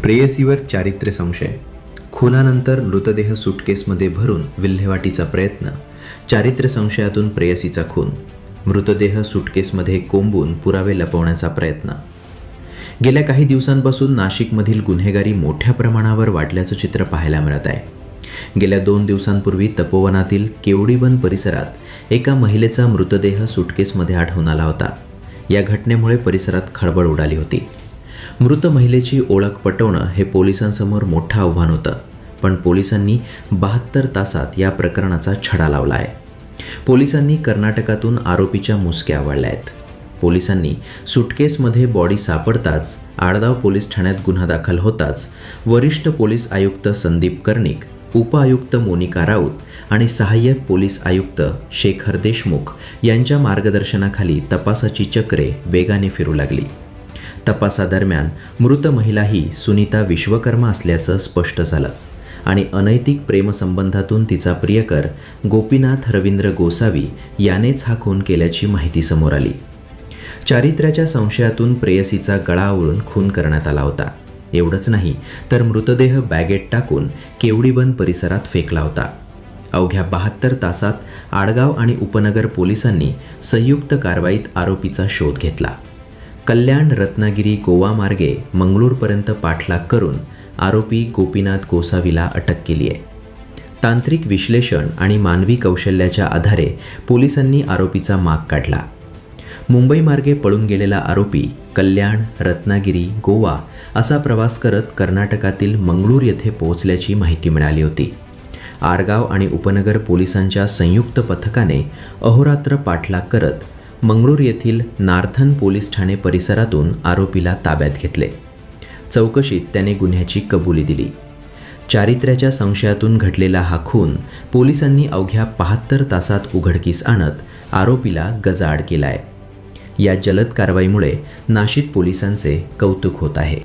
प्रेयसीवर चारित्र्य संशय. खुनानंतर मृतदेह सुटकेसमध्ये भरून विल्हेवाटीचा प्रयत्न. चारित्र्य संशयातून प्रेयसीचा खून. मृतदेह सुटकेसमध्ये कोंबून पुरावे लपवण्याचा प्रयत्न. गेल्या काही दिवसांपासून नाशिकमधील गुन्हेगारी मोठ्या प्रमाणावर वाढल्याचं चित्र पाहायला मिळत आहे. गेल्या 2 दिवसांपूर्वी तपोवनातील केवडीबन परिसरात एका महिलेचा मृतदेह सुटकेसमध्ये आढळून आला होता. या घटनेमुळे परिसरात खळबळ उडाली होती. मृत महिलेची ओळख पटवणं हे पोलिसांसमोर मोठं आव्हान होतं, पण पोलिसांनी 72 तासात या प्रकरणाचा छडा लावला आहे. पोलिसांनी कर्नाटकातून आरोपीच्या मुसक्या आवळल्या आहेत. पोलिसांनी सुटकेसमध्ये बॉडी सापडताच आडगाव पोलीस ठाण्यात गुन्हा दाखल होताच वरिष्ठ पोलीस आयुक्त संदीप कर्णिक, उपआयुक्त मोनिका राऊत आणि सहाय्यक पोलीस आयुक्त शेखर देशमुख यांच्या मार्गदर्शनाखाली तपासाची चक्रे वेगाने फिरू लागली. तपासादरम्यान मृत महिला ही सुनीता विश्वकर्मा असल्याचं स्पष्ट झालं आणि अनैतिक प्रेमसंबंधातून तिचा प्रियकर गोपीनाथ रवींद्र गोसावी यानेच हा खून केल्याची माहिती समोर आली. चारित्र्याच्या संशयातून प्रेयसीचा गळा आवळून खून करण्यात आला होता. एवढंच नाही तर मृतदेह बॅगेत टाकून केवडीबन परिसरात फेकला होता. अवघ्या 72 तासात आडगाव आणि उपनगर पोलिसांनी संयुक्त कारवाईत आरोपीचा शोध घेतला. कल्याण, रत्नागिरी, गोवा मार्गे मंगळूरपर्यंत पाठलाग करून आरोपी गोपीनाथ गोसावीला अटक केली आहे. तांत्रिक विश्लेषण आणि मानवी कौशल्याच्या आधारे पोलिसांनी आरोपीचा माग काढला. मुंबई मार्गे पळून गेलेला आरोपी कल्याण, रत्नागिरी, गोवा असा प्रवास करत कर्नाटकातील मंगळूर येथे पोहोचल्याची माहिती मिळाली होती. आडगाव आणि उपनगर पोलिसांच्या संयुक्त पथकाने अहोरात्र पाठलाग करत मंगळूर येथील नार्थन पोलीस ठाणे परिसरातून आरोपीला ताब्यात घेतले. चौकशीत त्याने गुन्ह्याची कबुली दिली. चारित्र्याच्या संशयातून घडलेला हा खून पोलिसांनी अवघ्या 72 तासात उघडकीस आणत आरोपीला गजाआड केलाय. या जलद कारवाईमुळे नाशिक पोलिसांचे कौतुक होत आहे.